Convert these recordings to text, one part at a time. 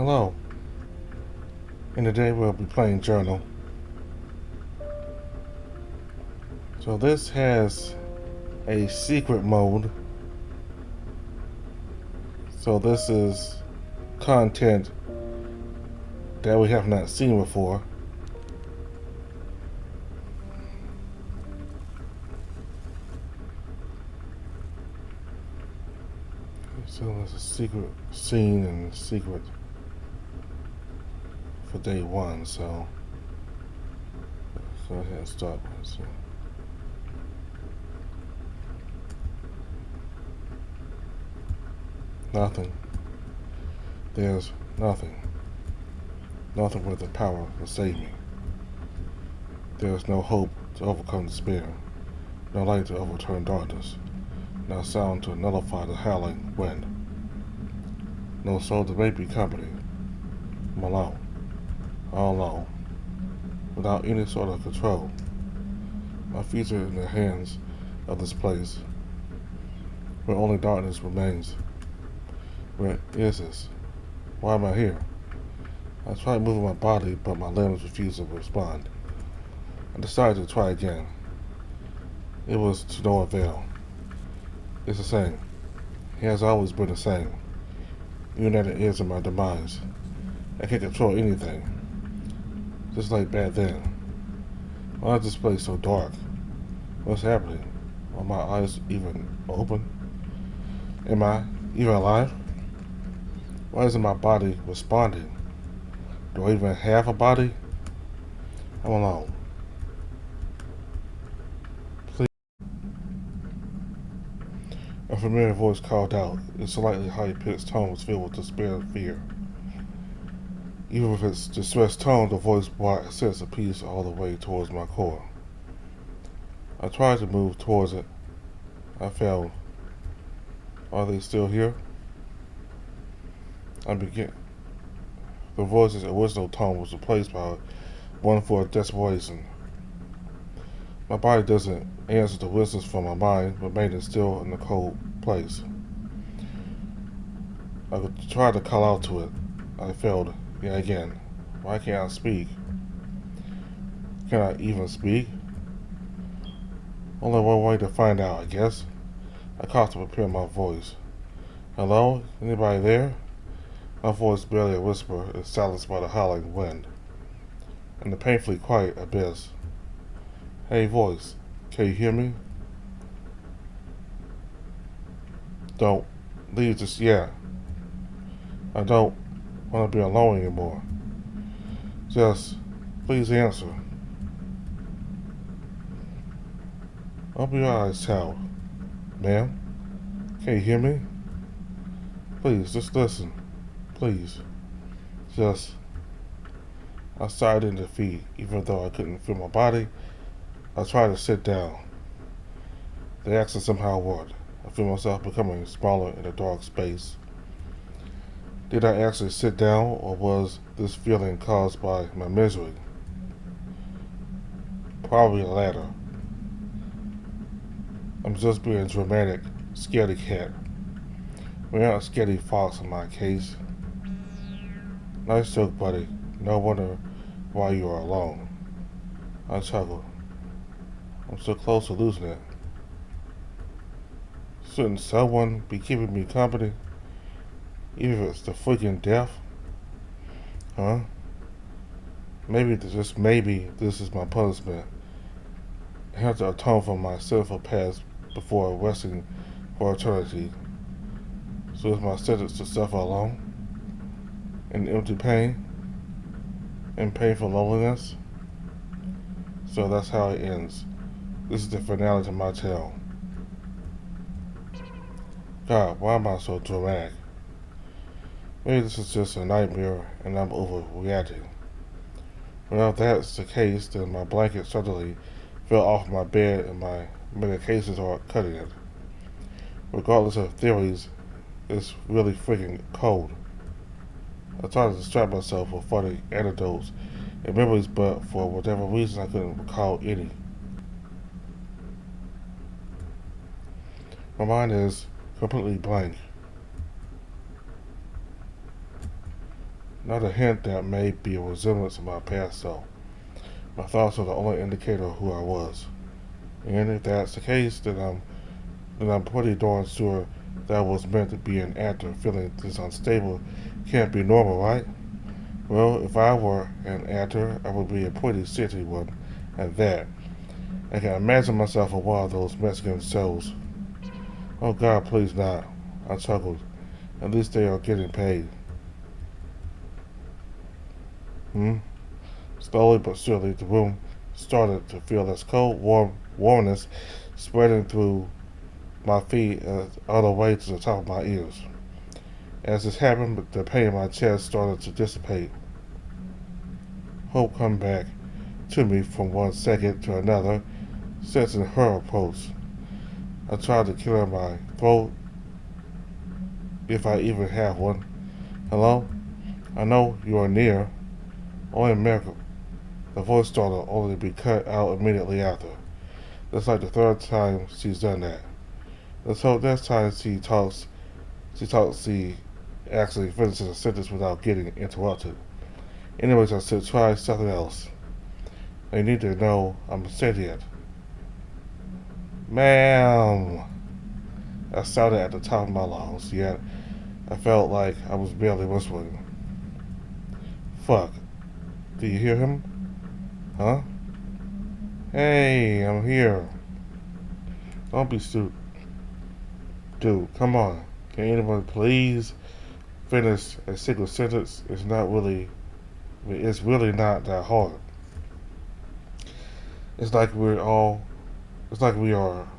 Hello. And today we'll be playing Journal. So this has a secret mode. So this is content that we have not seen before. So there's a secret scene and secret for day one. So go ahead and start with it. Nothing. There's nothing. Nothing with the power to save me. There is no hope to overcome despair. No light to overturn darkness. No sound to nullify the howling wind. No soul to make me company. I'm alone. All alone. Without any sort of control. My feet are in the hands of this place, where only darkness remains. Where is this? Why am I here? I tried moving my body, but my limbs refused to respond. I decided to try again. It was to no avail. It's the same. It has always been the same. Even at the edge of my demise. I can't control anything. Just like back then. Why is this place so dark? What's happening? Are my eyes even open? Am I even alive? Why isn't my body responding? Do I even have a body? I'm alone. Please. A familiar voice called out. Its slightly high-pitched tone was filled with despair and fear. Even with its distressed tone, the voice brought a sense of peace all the way towards my core. I tried to move towards it. I failed. Are they still here? The voice's original tone was replaced by one for desperation. My body doesn't answer the whistles from my mind, remaining still in a cold place. I tried to call out to it. I failed yet again. Why can't I speak? Can I even speak? Only one way to find out, I guess. I coughed to prepare my voice. Hello? Anybody there? My voice barely a whisper is silenced by the howling wind and the painfully quiet abyss. Hey voice, can you hear me? Don't leave just yet. I don't want to be alone anymore. Just please answer. Open your eyes, child. Ma'am, can you hear me? Please, just listen. Please. I sighed in defeat, even though I couldn't feel my body. I tried to sit down. The action somehow worked. I feel myself becoming smaller in a dark space. Did I actually sit down, or was this feeling caused by my misery? Probably the latter. I'm just being dramatic, scaredy cat. We're not a scaredy fox in my case. Nice joke, buddy. No wonder why you are alone. I chuckled. I'm so close to losing it. Shouldn't someone be keeping me company? Even if it's the freaking death? Huh? Maybe, just maybe, this is my punishment. I have to atone for my sinful past before resting for eternity. So is my sentence to suffer alone? In empty pain? In painful loneliness? So that's how it ends. This is the finale to my tale. God, why am I so dramatic? Maybe this is just a nightmare and I'm overreacting. Well, if that's the case, then my blanket suddenly fell off my bed and my medications are cutting it. Regardless of theories, it's really freaking cold. I tried to distract myself with funny anecdotes and memories, but for whatever reason I couldn't recall any. My mind is completely blank. not a hint that may be a resemblance of my past self. My thoughts are the only indicator of who I was. And if that's the case, then I'm pretty darn sure that I was meant to be an actor feeling this unstable can't be normal, right? Well, if I were an actor, I would be a pretty shitty one at that. I can imagine myself in one of those Mexican shows. Oh God, please not. I chuckled. At least they are getting paid. Slowly but surely, the room started to feel this cold, warmness spreading through my feet all the way to the top of my ears. As this happened, the pain in my chest started to dissipate. Hope come back to me from one second to another, sensing her approach. I tried to clear my throat, if I even have one. Hello? I know you are near. Only a miracle. The voice started only to be cut out immediately after. That's like the third time she's done that. Let's hope next time she actually finishes a sentence without getting interrupted. Anyways, I said try something else. You need to know I'm sentient. Ma'am! I shouted at the top of my lungs, yet I felt like I was barely whispering. Fuck. Do you hear him? Huh? Hey, I'm here. Don't be stupid. Dude, come on. Can anyone please finish a single sentence? It's really not that hard. It's like we are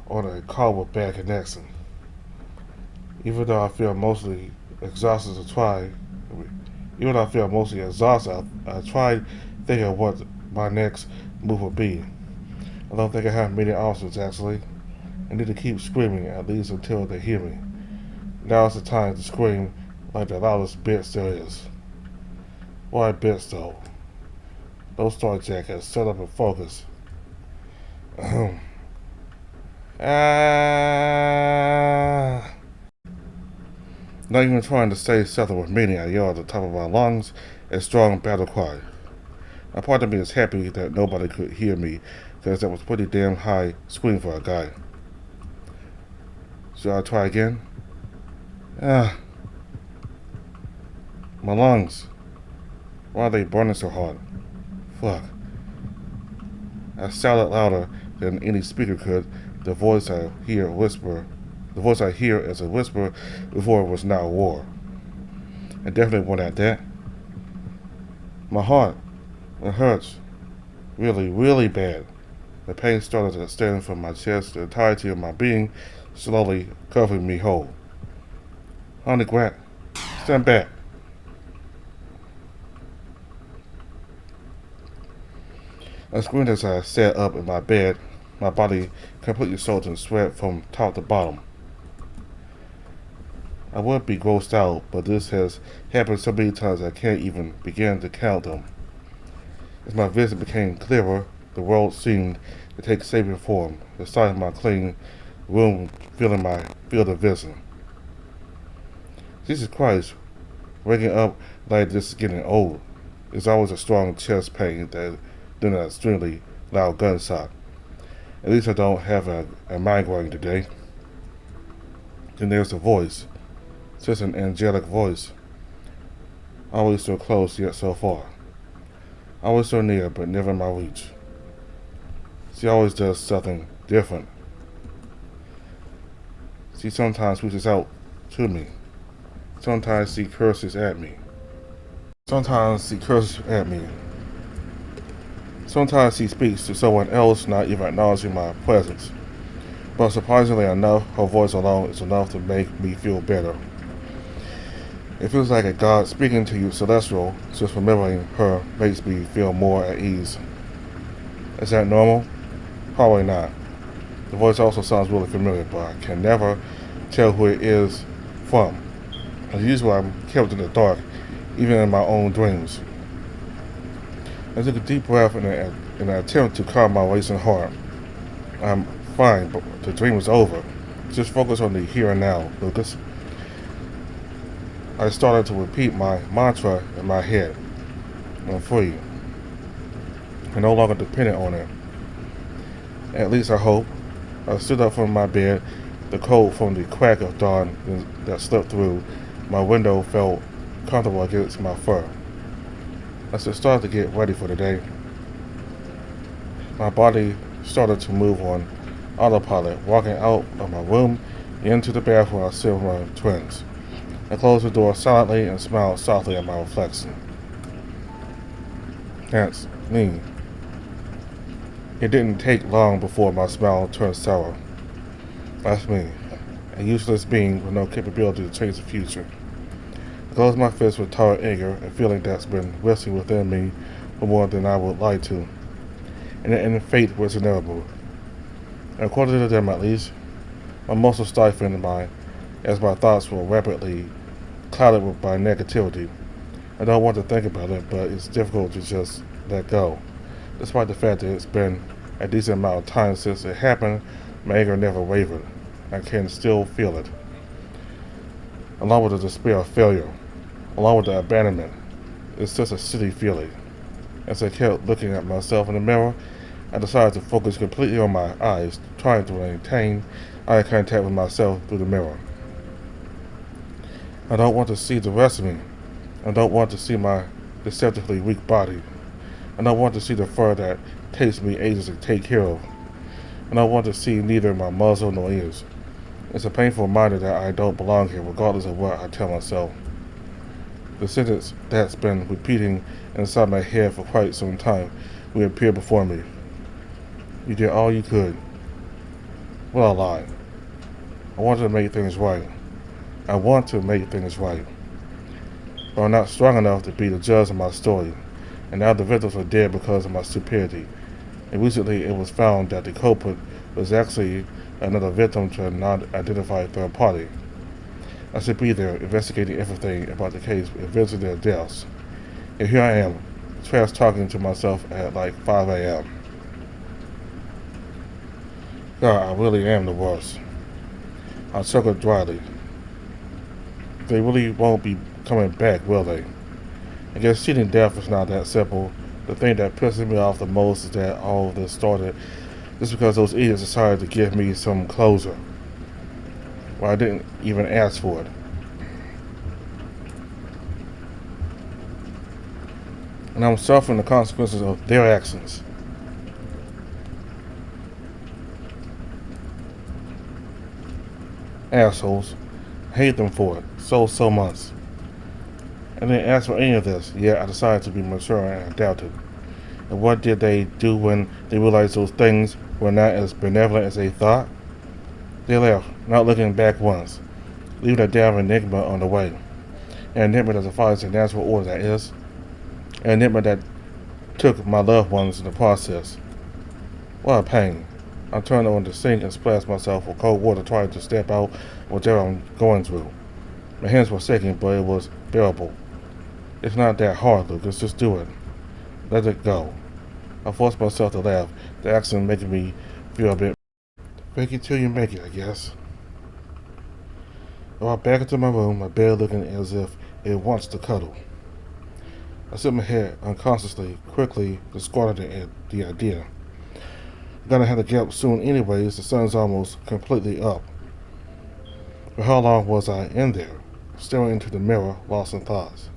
on a call with bad connection. Even though I feel mostly exhausted, I tried thinking of what my next move would be. I don't think I have many options, actually. I need to keep screaming, at least until they hear me. Now is the time to scream like the loudest bitch there is. Why bitch, though? Lone Star Jack has set up and focus. Not even trying to say something with meaning, I yelled at the top of my lungs, a strong battle cry. A part of me is happy that nobody could hear me, because that was pretty damn high scream for a guy. Should I try again? My lungs. Why are they burning so hard? Fuck. I shouted louder than any speaker could, the voice I hear as a whisper before it was now a war. I definitely went at that. My heart. It hurts. Really, really bad. The pain started to extend from my chest, the entirety of my being, slowly covering me whole. Honey Grat, stand back. I screamed as I sat up in my bed, my body completely soaked in sweat from top to bottom. I would be grossed out, but this has happened so many times I can't even begin to count them. As my vision became clearer, the world seemed to take saving form, the sight of my clean room filling my field of vision. Jesus Christ, waking up like this is getting old. It's always a strong chest pain than an extremely loud gunshot. At least I don't have a migraine today. Then there's the voice. Just an angelic voice. Always so close yet so far. Always so near but never in my reach. She always does something different. She sometimes reaches out to me. Sometimes she curses at me. Sometimes she speaks to someone else, not even acknowledging my presence. But surprisingly enough, her voice alone is enough to make me feel better. It feels like a God speaking to you celestial. Just remembering her makes me feel more at ease. Is that normal? Probably not. The voice also sounds really familiar, but I can never tell who it is from. As usual, I'm kept in the dark, even in my own dreams. I took a deep breath in an attempt to calm my racing heart. I'm fine, but the dream is over. Just focus on the here and now, Lucas. I started to repeat my mantra in my head. I'm free. I'm no longer dependent on it. At least I hope. I stood up from my bed. The cold from the crack of dawn that slipped through my window felt comfortable against my fur. As I started to get ready for the day, my body started to move on autopilot, walking out of my room into the bathroom I sit with my twins. I closed the door silently and smiled softly at my reflection. That's me. It didn't take long before my smile turned sour. That's me, a useless being with no capability to change the future. I closed my fist with tired anger, a feeling that's been wrestling within me for more than I would like to, and fate was inevitable. According to them, at least, my muscles stiffened as my thoughts were rapidly clouded by negativity. I don't want to think about it, but it's difficult to just let go. Despite the fact that it's been a decent amount of time since it happened, my anger never wavered. I can still feel it, along with the despair of failure, along with the abandonment. It's just a shitty feeling. As I kept looking at myself in the mirror, I decided to focus completely on my eyes, trying to maintain eye contact with myself through the mirror. I don't want to see the rest of me. I don't want to see my deceptively weak body. I don't want to see the fur that takes me ages to take care of. I don't want to see neither my muzzle nor ears. It's a painful reminder that I don't belong here, regardless of what I tell myself. The sentence that's been repeating inside my head for quite some time will appear before me. You did all you could. Well, I lied. I wanted to make things right. I want to make things right. But I'm not strong enough to be the judge of my story, and now the victims are dead because of my stupidity. And recently it was found that the culprit was actually another victim to a non-identified third party. I should be there investigating everything about the case and visiting their deaths. And here I am, trash talking to myself at like 5 a.m. God, I really am the worst. I chuckled dryly. They really won't be coming back, will they? I guess cheating death is not that simple. The thing that pisses me off the most is that all of this started just because those idiots decided to give me some closure. Well, I didn't even ask for it. And I'm suffering the consequences of their actions. Assholes. I hate them for it. So much. I didn't ask for any of this, yet I decided to be mature and adapted. And what did they do when they realized those things were not as benevolent as they thought? They left, not looking back once, leaving a damn enigma on the way. An enigma that defies the natural order that is. An enigma that took my loved ones in the process. What a pain. I turned on the sink and splashed myself with cold water trying to step out whatever I'm going through. My hands were shaking, but it was bearable. It's not that hard, Lucas. Just do it. Let it go. I forced myself to laugh, the accent making me feel a bit. Fake it till you make it, I guess. I walked back into my room, my bed looking as if it wants to cuddle. I shook my head unconsciously, quickly discarding the idea. I'm gonna have to get up soon anyways, the sun's almost completely up. For how long was I in there, staring into the mirror, lost in thoughts?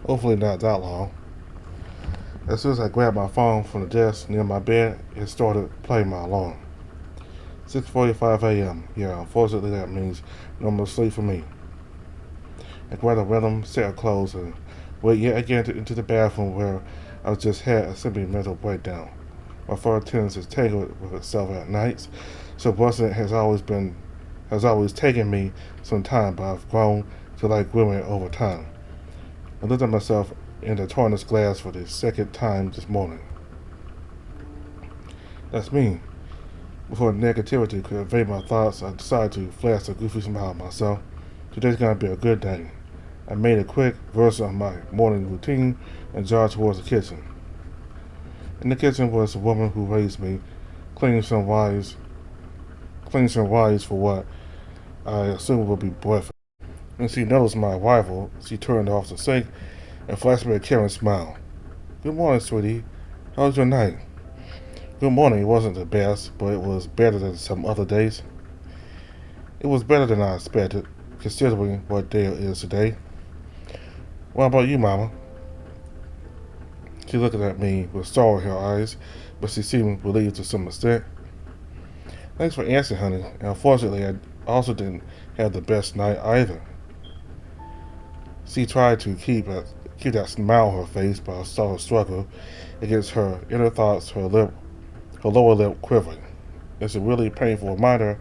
Hopefully not that long. As soon as I grabbed my phone from the desk near my bed, it started playing my alarm. 6:45 a.m. Yeah, unfortunately that means normal sleep for me. I grabbed a random set of clothes and went yet again into the bathroom where I just had a simple mental breakdown. My fur tends to tangle with itself at nights, so brushing it has always taken me some time, but I've grown to like women over time. I looked at myself in the tarnished glass for the second time this morning. That's me. Before negativity could invade my thoughts, I decided to flash a goofy smile at myself. Today's gonna be a good day. I made a quick version of my morning routine and jogged towards the kitchen. In the kitchen was a woman who raised me, cleaning some rice for what I assumed would be breakfast. When she noticed my arrival, she turned off the sink and flashed me a caring smile. "Good morning, sweetie. How was your night?" Good morning wasn't the best, but it was better than some other days. It was better than I expected, considering what day it is today. What about you, Mama? She looked at me with sorrow in her eyes, but she seemed relieved to some extent. Thanks for answering, honey. And unfortunately, I also didn't have the best night either. She tried to keep that smile on her face, but I saw her struggle against her inner thoughts, her lower lip quivering. It's a really painful reminder,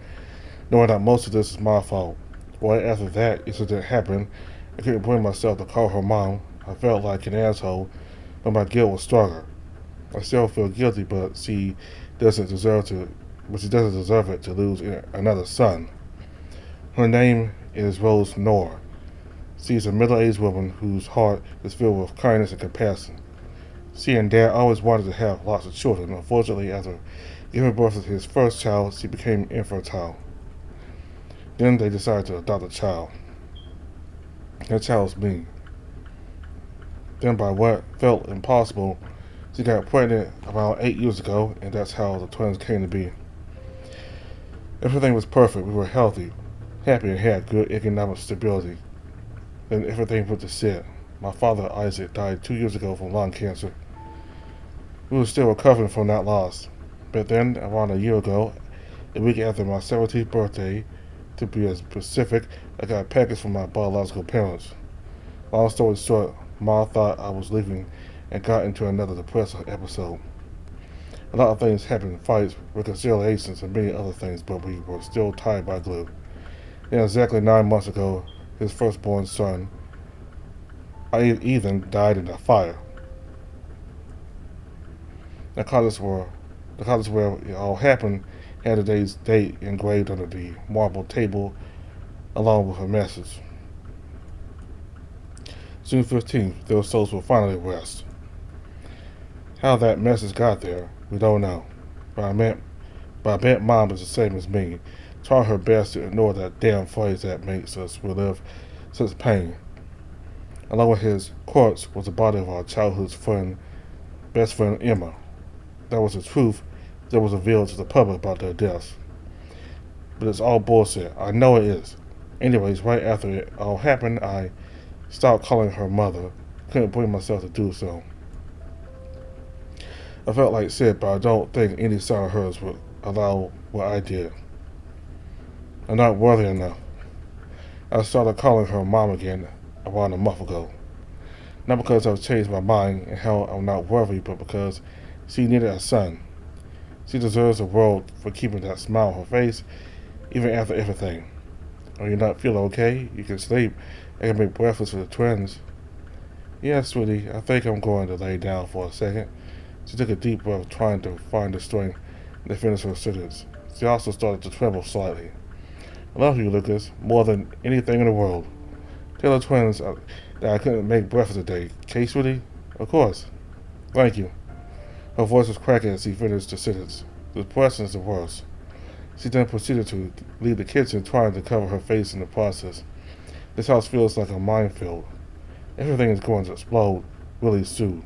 knowing that most of this is my fault. Right after that incident happened, I couldn't bring myself to call her mom. I felt like an asshole, but my guilt was stronger. I still feel guilty, doesn't deserve to, but she doesn't deserve it to lose another son. Her name is Rose Noor. She is a middle-aged woman whose heart is filled with kindness and compassion. She and Dad always wanted to have lots of children. Unfortunately, after giving birth to his first child, she became infertile. Then they decided to adopt a child. That child was me. Then, by what felt impossible, she got pregnant about 8 years ago, and that's how the twins came to be. Everything was perfect. We were healthy, happy, and had good economic stability. Then everything went to shit. My father, Isaac, died 2 years ago from lung cancer. We were still recovering from that loss. But then, around a year ago, a week after my 17th birthday, to be as specific, I got a package from my biological parents. Long story short, Mom thought I was leaving and got into another depressive episode. A lot of things happened, fights, reconciliations, and many other things, but we were still tied by glue. Then exactly 9 months ago, his firstborn son, Ethan, died in a fire. The cottage where it all happened had today's date engraved under the marble table, along with a message. June 15th, their souls will finally rest. How that message got there, we don't know. But I bet Mom is the same as me, trying her best to ignore that damn phrase that makes us relive such pain. Along with his corpse was the body of our childhood's best friend Emma. That was the truth that was revealed to the public about their deaths. But it's all bullshit. I know it is. Anyways, right after it all happened, I stopped calling her mother. Couldn't bring myself to do so. I felt like shit, but I don't think any son of hers would allow what I did. I'm not worthy enough. I started calling her mom again around a month ago. Not because I've changed my mind and how I'm not worthy, but because she needed a son. She deserves the world for keeping that smile on her face, even after everything. Are you not feeling okay? You can sleep. I can make breakfast for the twins. Yeah, sweetie, I think I'm going to lay down for a second. She took a deep breath, trying to find the strength to finish her sentence. She also started to tremble slightly. I love you, Lucas, more than anything in the world. Tell the twins that I couldn't make breakfast today. Okay, sweetie? Of course. Thank you. Her voice was cracking as she finished the sentence. The depression is the worst. She then proceeded to leave the kitchen, trying to cover her face in the process. This house feels like a minefield. Everything is going to explode really soon.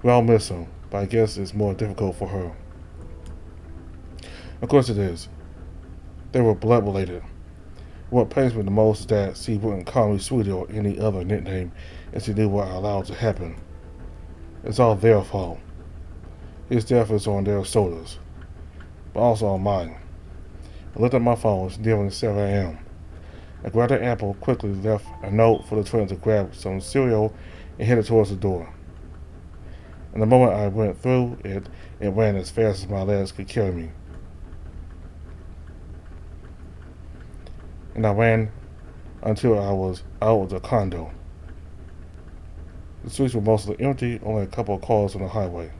We all miss him, but I guess it's more difficult for her. Of course it is. They were blood related. What pains me the most is that she wouldn't call me sweetie or any other nickname, and she knew what I allowed to happen. It's all their fault. His death is on their shoulders, but also on mine. I looked at my phone. It's nearing 7 a.m. I grabbed an apple, quickly left a note for the twins to grab some cereal, and headed towards the door. And the moment I went through it, it ran as fast as my legs could carry me. And I ran until I was out of the condo. The streets were mostly empty, only a couple of cars on the highway.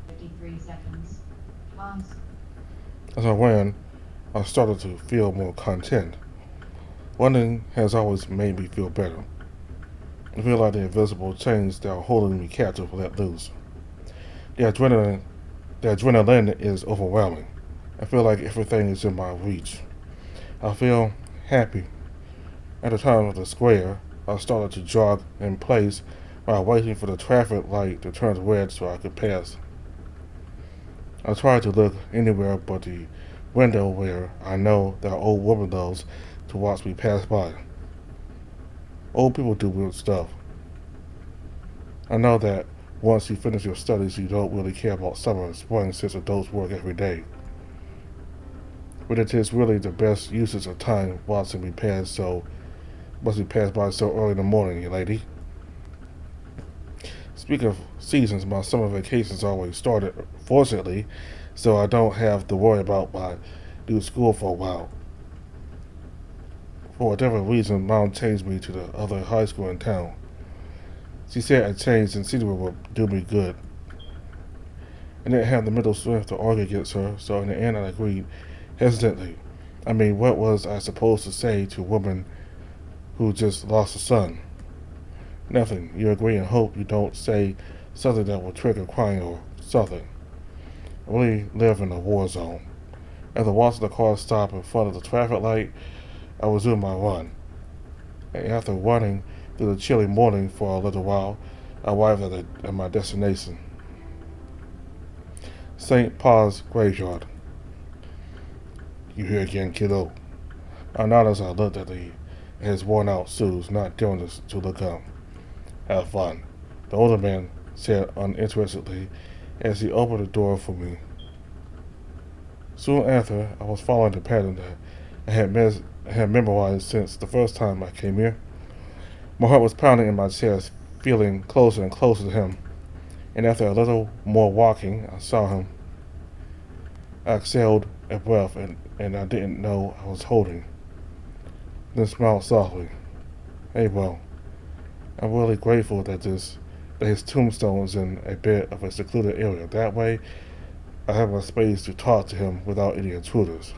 53 seconds. Pause. As I ran, I started to feel more content. Running has always made me feel better. I feel like the invisible chains that are holding me captive let loose. The adrenaline is overwhelming. I feel like everything is in my reach. I feel happy. At the turn of the square, I started to jog in place while waiting for the traffic light to turn red so I could pass. I tried to look anywhere but the window where I know that old woman loves to watch me pass by. Old people do weird stuff. I know that once you finish your studies, you don't really care about summer and spring since adults work every day. But it is really the best usage of time watching me pass by so early in the morning, you lady. Speaking of seasons, my summer vacations always started, fortunately, so I don't have to worry about my new school for a while. For whatever reason, Mom changed me to the other high school in town. She said a change in scenery would do me good. I didn't have the mental strength to argue against her, so in the end I agreed hesitantly. I mean, what was I supposed to say to a woman who just lost a son? Nothing. You agree and hope you don't say something that will trigger crying or something. I really live in a war zone. After watching the car stop in front of the traffic light, I resumed my run. And after running through the chilly morning for a little while, I arrived at my destination. St. Paul's Graveyard. You here again, kiddo? I nodded as I looked at his worn-out shoes, not daring to look up. Have fun, the older man said uninterestedly as he opened the door for me. Soon after, I was following the pattern that I had memorized since the first time I came here. My heart was pounding in my chest, feeling closer and closer to him, and after a little more walking, I saw him. I exhaled a breath and I didn't know I was holding. Then smiled softly. Hey, well, I'm really grateful that his tombstone is in a bit of a secluded area. That way, I have a space to talk to him without any intruders.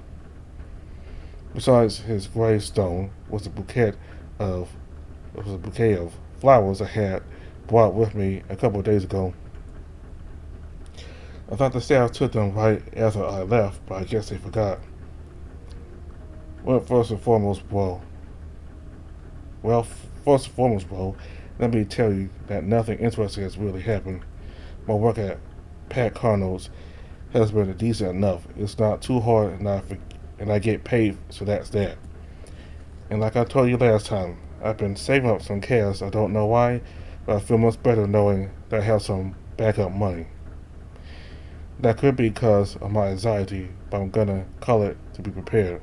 Besides his gravestone was a bouquet of flowers I had brought with me a couple of days ago. I thought the staff took them right after I left, but I guess they forgot. First and foremost, bro, let me tell you that nothing interesting has really happened. My work at Pat Carno's has been decent enough. It's not too hard, and I get paid, so that's that. And like I told you last time, I've been saving up some cash. I don't know why, but I feel much better knowing that I have some backup money. That could be because of my anxiety, but I'm gonna call it to be prepared.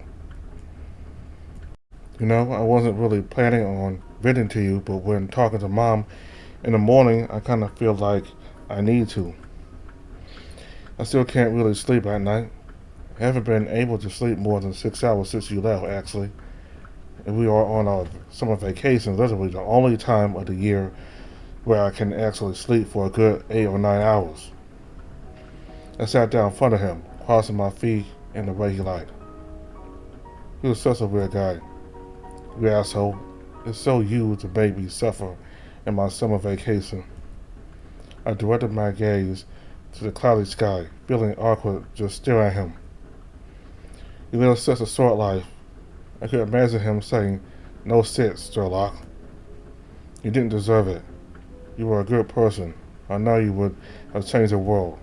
You know, I wasn't really planning on venting to you, but when talking to Mom in the morning, I kind of feel like I need to. I still can't really sleep at night. I haven't been able to sleep more than 6 hours since you left, actually. And we are on our summer vacation, literally the only time of the year where I can actually sleep for a good 8 or 9 hours. I sat down in front of him, crossing my feet in the way he liked. He was such a weird guy. You asshole. It's so you to make me suffer in my summer vacation. I directed my gaze to the cloudy sky, feeling awkward just staring at him. You live such a short life. I could imagine him saying, "No sit, Sherlock. You didn't deserve it. You were a good person. I know you would have changed the world.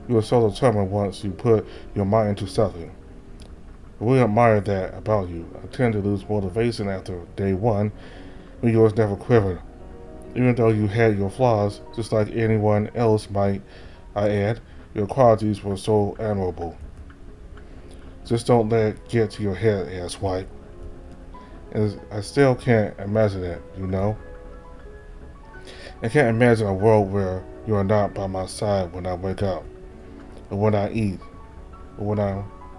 You were so determined once you put your mind into something. I really admire that about you. I tend to lose motivation after day one, when yours never quivered. Even though you had your flaws, just like anyone else might, I add, your qualities were so admirable. Just don't let it get to your head, asswipe. And I still can't imagine it, you know? I can't imagine a world where you are not by my side when I wake up, or when I eat, or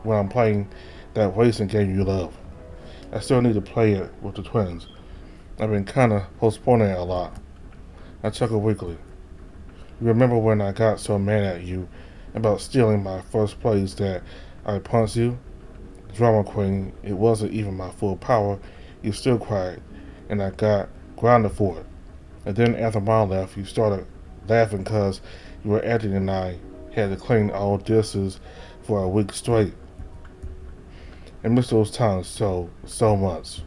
when I'm playing that racing game you love. I still need to play it with the twins. I've been kinda postponing it a lot. I chuckle weakly. You remember when I got so mad at you about stealing my first place that I punched you? Drama queen, it wasn't even my full power. You still cried, and I got grounded for it. And then after Mom left, you started laughing because you were acting and I had to clean all dishes for a week straight. I miss those times so much.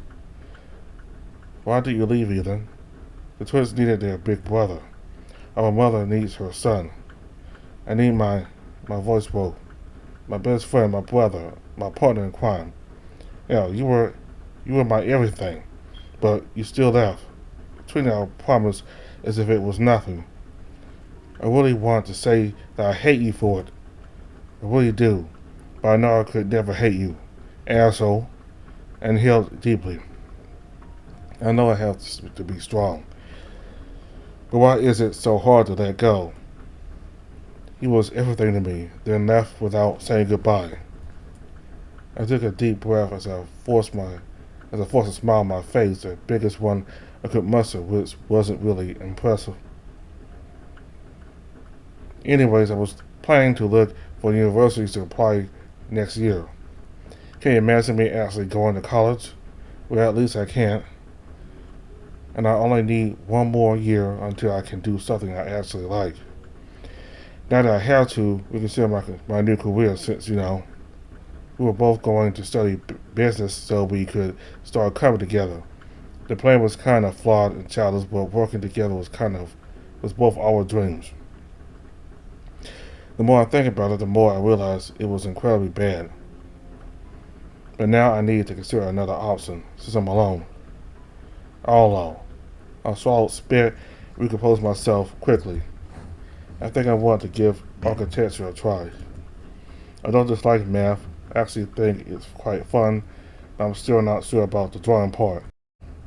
Why did you leave, Ethan? The twins needed their big brother. Our mother needs her son. I need my voice broke. My best friend, my brother, my partner in crime. You were my everything, but you still left, treating our promise as if it was nothing. I really want to say that I hate you for it. I really do, but I know I could never hate you, asshole, and held deeply. I know I have to be strong, but why is it so hard to let go? He was everything to me, then left without saying goodbye. I took a deep breath as I forced a smile on my face, the biggest one I could muster, which wasn't really impressive. Anyways, I was planning to look for universities to apply next year. Can you imagine me actually going to college? Well, at least I can't. And I only need one more year until I can do something I actually like. Now that I have to reconsider my new career since, we were both going to study business so we could start coming together. The plan was kind of flawed and childish, but working together was both our dreams. The more I think about it, the more I realize it was incredibly bad. But now I need to consider another option, since I'm alone. All alone. I swallowed spit, recomposed myself quickly. I think I want to give architecture a try. I don't dislike math. I actually think it's quite fun, but I'm still not sure about the drawing part.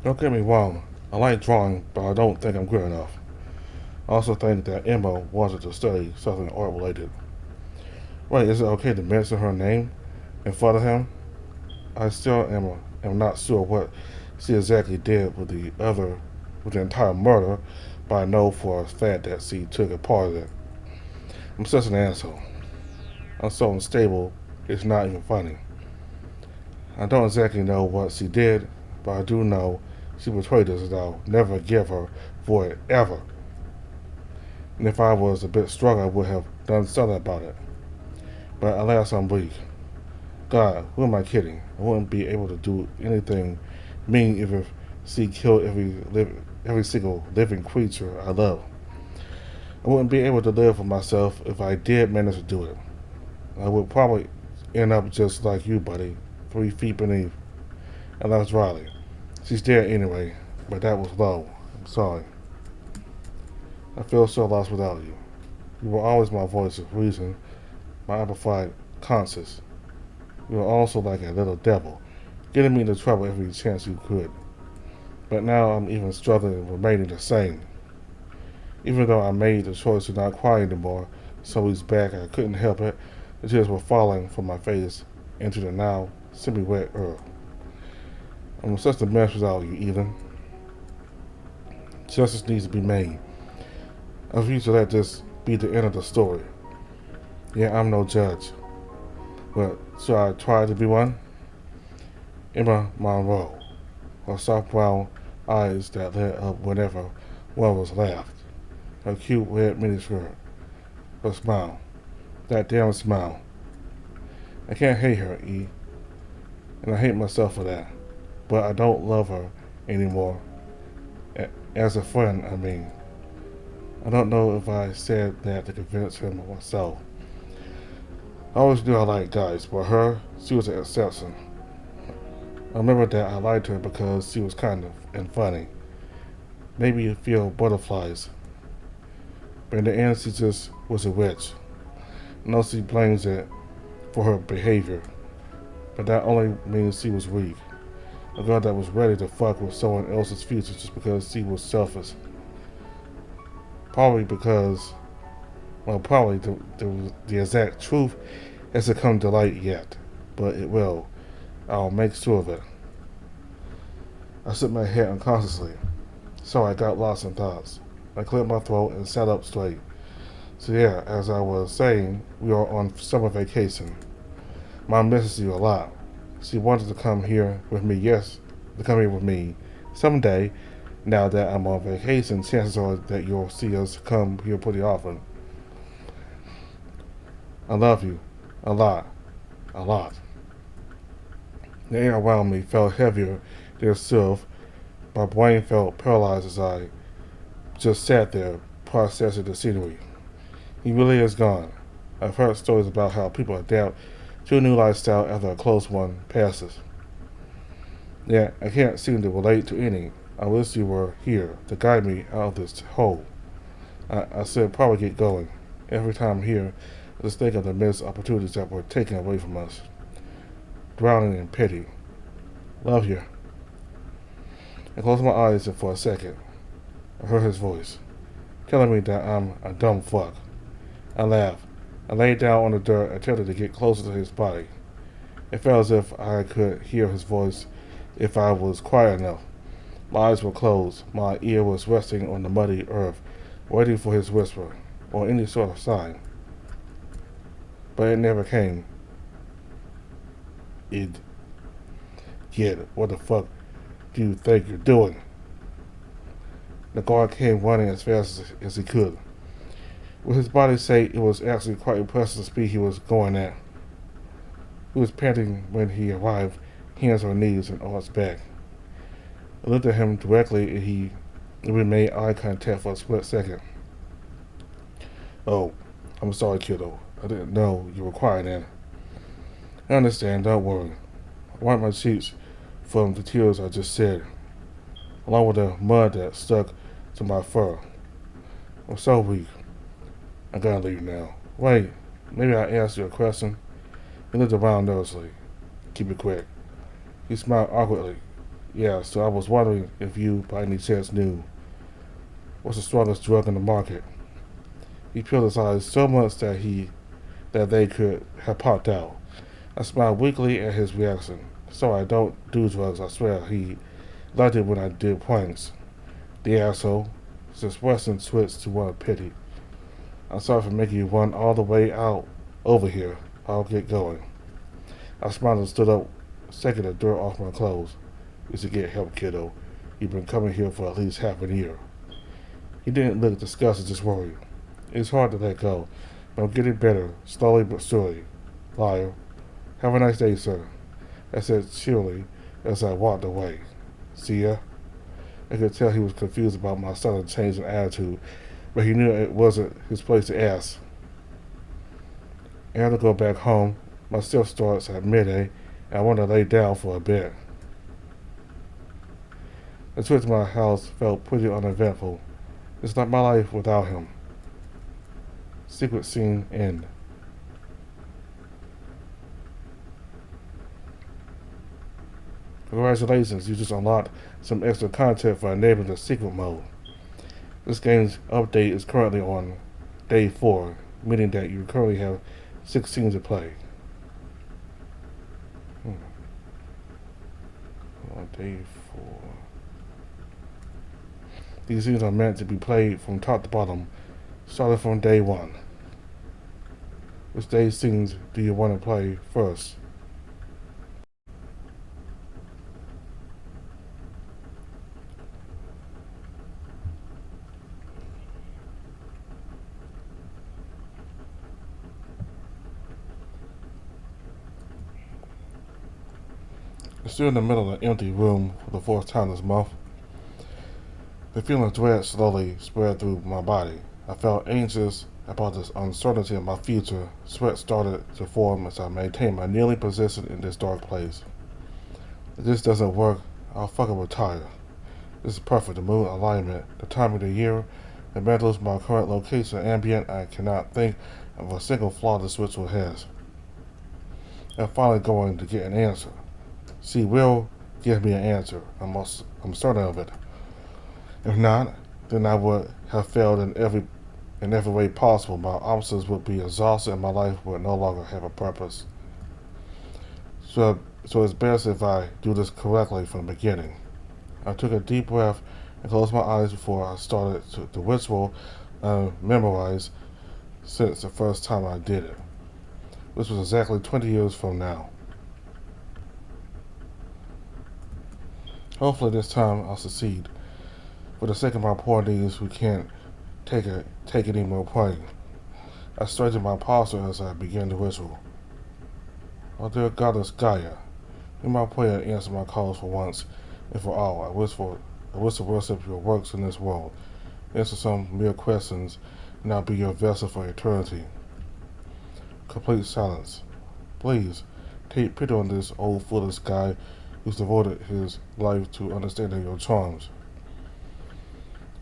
Don't get me wrong, I like drawing, but I don't think I'm good enough. I also think that Emma wanted to study something art-related. Wait, is it okay to mention her name in front of him? I still am not sure what she exactly did with the entire murder, but I know for a fact that she took a part of it. I'm such an asshole. I'm so unstable, it's not even funny. I don't exactly know what she did, but I do know she betrayed us and I'll never forgive her for it, ever. And if I was a bit stronger, I would have done something about it. But alas, I'm weak. God, who am I kidding? I wouldn't be able to do anything mean if she killed every single living creature I love. I wouldn't be able to live for myself if I did manage to do it. I would probably end up just like you, buddy, 3 feet beneath. And that's Riley. She's dead anyway, but that was low. I'm sorry. I feel so lost without you. You were always my voice of reason, my amplified conscience. You were also like a little devil, getting me into trouble every chance you could. But now I'm even struggling with remaining the same. Even though I made the choice to not cry anymore, so weeks back I couldn't help it. The tears were falling from my face into the now semi-wet earth. I'm such a mess without you, Ethan. Justice needs to be made. I refuse to let this be the end of the story. Yeah, I'm no judge. But should I try to be one? Emma Monroe, her soft brown eyes that lit up whenever one was laughed, her cute red miniskirt, her smile, that damn smile. I can't hate her, E, and I hate myself for that, but I don't love her anymore. As a friend, I mean. I don't know if I said that to convince him of myself. I always knew I liked guys, but her, she was an exception. I remember that I liked her because she was kind of and funny. Made me feel butterflies. But in the end, she just was a witch. I know she blames it for her behavior, but that only means she was weak. A girl that was ready to fuck with someone else's future just because she was selfish. Probably the exact truth hasn't come to light yet, but it will. I'll make sure of it. I shook my head unconsciously, so I got lost in thoughts. I cleared my throat and sat up straight. So yeah, as I was saying, we are on summer vacation. Mom misses you a lot. She wanted to come here with me someday. Now that I'm on vacation, chances are that you'll see us come here pretty often. I love you. A lot. A lot. The air around me felt heavier than itself My brain felt paralyzed as I just sat there, processing the scenery. He really is gone. I've heard stories about how people adapt to a new lifestyle after a close one passes. Yet, I can't seem to relate to any. I wish you were here to guide me out of this hole. I said probably get going. Every time I'm here, I just think of the missed opportunities that were taken away from us. Drowning in pity. Love you. I closed my eyes and for a second, I heard his voice, telling me that I'm a dumb fuck. I laughed. I laid down on the dirt and attempted to get closer to his body. It felt as if I could hear his voice if I was quiet enough. My eyes were closed. My ear was resting on the muddy earth, waiting for his whisper or any sort of sign. But it never came. What the fuck do you think you're doing? The guard came running as fast as he could. With his body say, it was actually quite impressive the speed he was going at. He was panting when he arrived, hands on knees and arms back. I looked at him directly and we made eye contact for a split second. Oh, I'm sorry, kiddo. I didn't know you were crying then. I understand, don't worry. I wiped my cheeks from the tears I just said, along with the mud that stuck to my fur. I'm so weak. I gotta leave now. Wait, maybe I asked you a question? He looked around nervously. Keep it quick. He smiled awkwardly. Yeah, so I was wondering if you, by any chance, knew what's the strongest drug in the market. He peeled his eyes so much that they could have popped out. I smiled weakly at his reaction. Sorry, I don't do drugs, I swear. He liked it when I did pranks. The asshole. His expression switched to one of pity. I'm sorry for making you run all the way out over here. I'll get going. I smiled and stood up, shaking the dirt off my clothes. You should get help, kiddo. You've been coming here for at least half a year. He didn't look disgusted, just worried. It's hard to let go, but I'm getting better, slowly but surely. Liar. Have a nice day, sir. I said cheerily as I walked away. See ya. I could tell he was confused about my sudden change in attitude, but he knew it wasn't his place to ask. I had to go back home. My shift starts at midday, and I want to lay down for a bit. The trip to my house felt pretty uneventful. It's not my life without him. Secret scene end. Congratulations, you just unlocked some extra content for enabling the secret mode. This game's update is currently on day 4, meaning that you currently have 6 scenes to play. On day 4. These scenes are meant to be played from top to bottom, starting from day 1. Which day scenes do you want to play first? I'm still in the middle of an empty room for the 4th time this month. The feeling of dread slowly spread through my body. I felt anxious about this uncertainty of my future. Sweat started to form as I maintained my kneeling position in this dark place. If this doesn't work, I'll fucking retire. This is perfect. The moon alignment, the time of the year, the metals, my current location, ambient. I cannot think of a single flaw this ritual has. I'm finally going to get an answer. She will give me an answer. I'm certain of it. If not, then I would have failed in every way possible. My officers would be exhausted and my life would no longer have a purpose. So it's best if I do this correctly from the beginning. I took a deep breath and closed my eyes before I started the ritual I memorized since the first time I did it. This was exactly 20 years from now. Hopefully this time I'll succeed. For the sake of my poor knees, we can't take any more praying. I straightened my posture as I began the ritual. Oh dear goddess Gaia, hear my prayer and answer my calls for once and for all. I wish for I wish to worship your works in this world. Answer some mere questions, and I'll be your vessel for eternity. Complete silence. Please, take pity on this old foolish guy who's devoted his life to understanding your charms.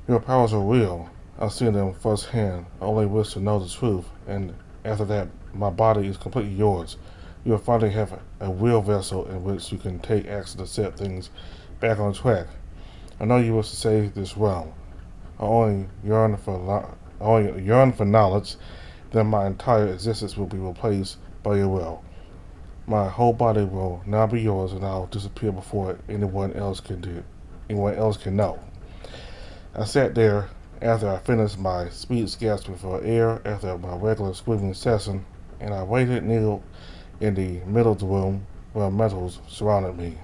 Your powers are real. I've seen them firsthand. I only wish to know the truth, and after that, my body is completely yours. You will finally have a real vessel in which you can take action to set things back on track. I know you wish to save this realm. I only yearn for knowledge. Then my entire existence will be replaced by your will. My whole body will now be yours, and I'll disappear before anyone else can know. I sat there after I finished my speech gasping for air after my regular screaming session, and I waited kneeled in the middle of the room where metals surrounded me.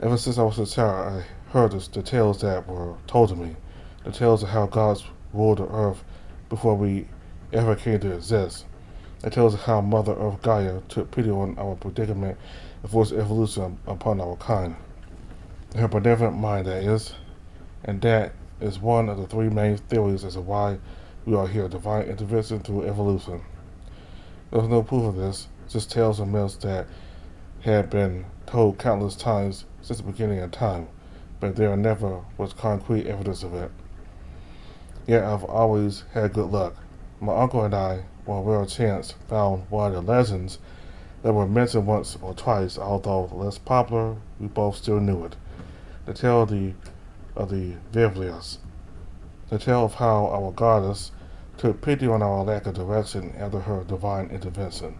Ever since I was a child, I heard the tales that were told to me, the tales of how gods ruled the earth before we ever came to exist. The tales of how Mother Earth Gaia took pity on our predicament and forced evolution upon our kind. Her benevolent mind, that is. And that is one of the three main theories as to why we are here, divine intervention through evolution. There was no proof of this, just tales and myths that had been told countless times since the beginning of time, but there never was concrete evidence of it. Yet I've always had good luck. My uncle and I, on a rare chance, found one of the legends that were mentioned once or twice, although less popular, we both still knew it. The tale of the Vivlius. The tale of how our goddess took pity on our lack of direction after her divine intervention.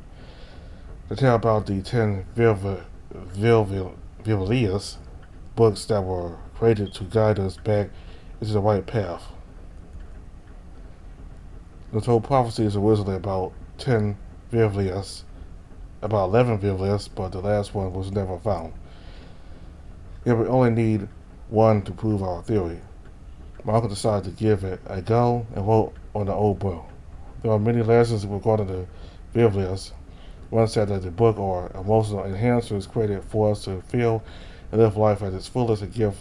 The tale about the 10 Vivlius books that were created to guide us back into the right path. The told prophecies originally about 10 Vivlius, about 11 Vivlius, but the last one was never found. Yet we only need one to prove our theory. My uncle decided to give it a go and wrote on the old book. There are many legends regarding the Vivlius. One said that the book are emotional enhancers created for us to feel and live life at its fullest, a gift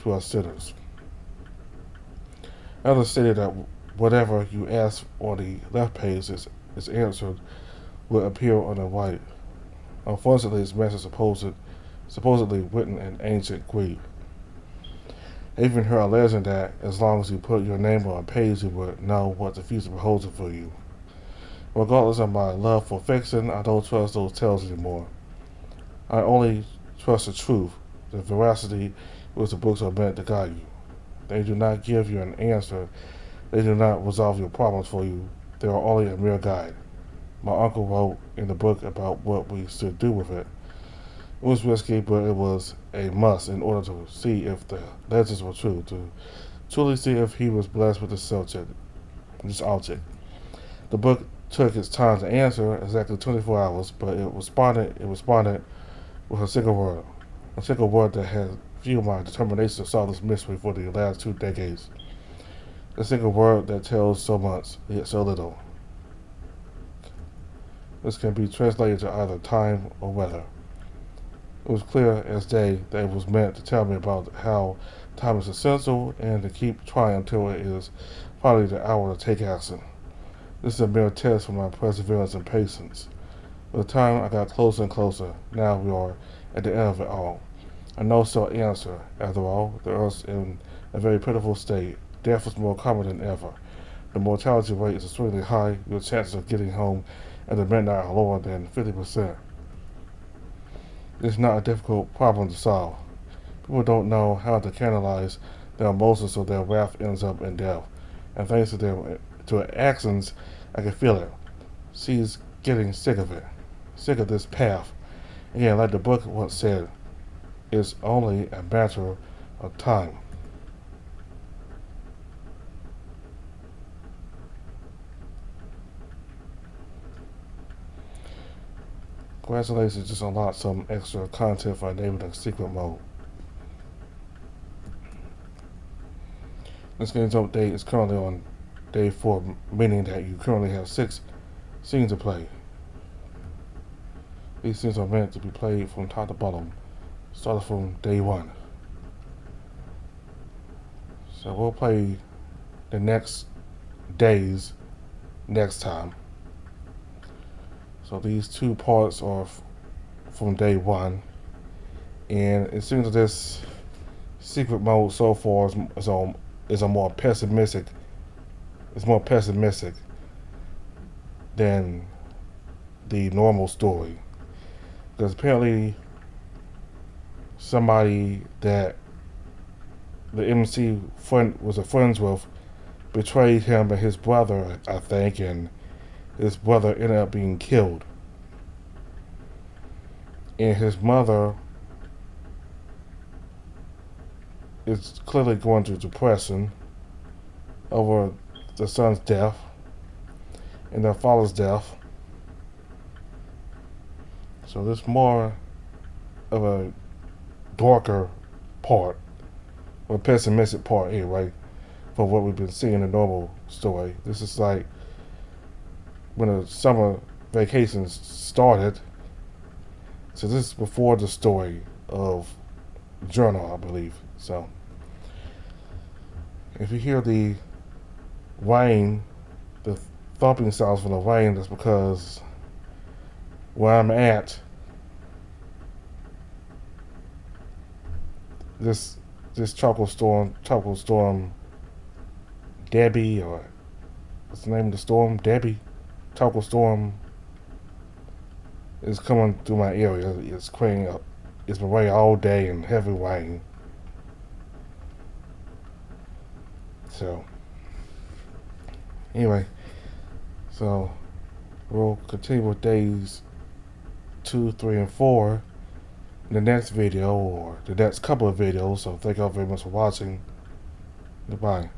to us sinners. Others stated that whatever you ask on the left page is answered will appear on the right. Unfortunately, this message supposedly written in ancient Greek. I even heard a legend that as long as you put your name on a page, you would know what the future holds for you. Regardless of my love for fiction, I don't trust those tales anymore. I only trust the truth, the veracity which the books are meant to guide you. They do not give you an answer. They do not resolve your problems for you. They are only a mere guide. My uncle wrote in the book about what we should do with it. It was risky, but it was a must in order to see if the legends were true, to truly see if he was blessed with this object. The book took its time to answer, exactly 24 hours, but it responded with a single word that had fueled my determination to solve this mystery for the last 2 decades. A single word that tells so much, yet so little. This can be translated to either time or weather. It was clear as day that it was meant to tell me about how time is essential and to keep trying until it is finally the hour to take action. This is a mere test for my perseverance and patience. With time, I got closer and closer. Now we are at the end of it all. A no-cell answer. After all, the Earth's in a very pitiful state. Death is more common than ever. The mortality rate is extremely high. Your chances of getting home at the midnight are lower than 50%. It's not a difficult problem to solve. People don't know how to canalize their emotions so their wrath ends up in death. And thanks to her actions, I can feel it. She's getting sick of it. Sick of this path. Again, like the book once said, it's only a matter of time. Congratulations, just unlocked some extra content for enabling secret mode. This game's update is currently on day 4, meaning that you currently have 6 scenes to play. These scenes are meant to be played from top to bottom, starting from day 1. So we'll play the next days next time. So these 2 parts are from day 1, and it seems that this secret mode so far is a more pessimistic. It's more pessimistic than the normal story, because apparently somebody that the MC friend was friends with betrayed him and his brother, I think, and his brother ended up being killed. And his mother is clearly going through depression over the son's death and their father's death. So there's more of a darker part, or pessimistic part here, right? For what we've been seeing in the normal story. This is like when the summer vacations started. So this is before the story of Journal, I believe. So if you hear the rain, the thumping sounds from the rain, that's because where I'm at, this tropical storm Debbie, or what's the name of the storm? Debbie. Tropical storm is coming through my area. It's raining up. It's been raining all day and heavy rain. So anyway, so we'll continue with days 2, 3, and 4 in the next video, or the next couple of videos. So thank you all very much for watching. Goodbye.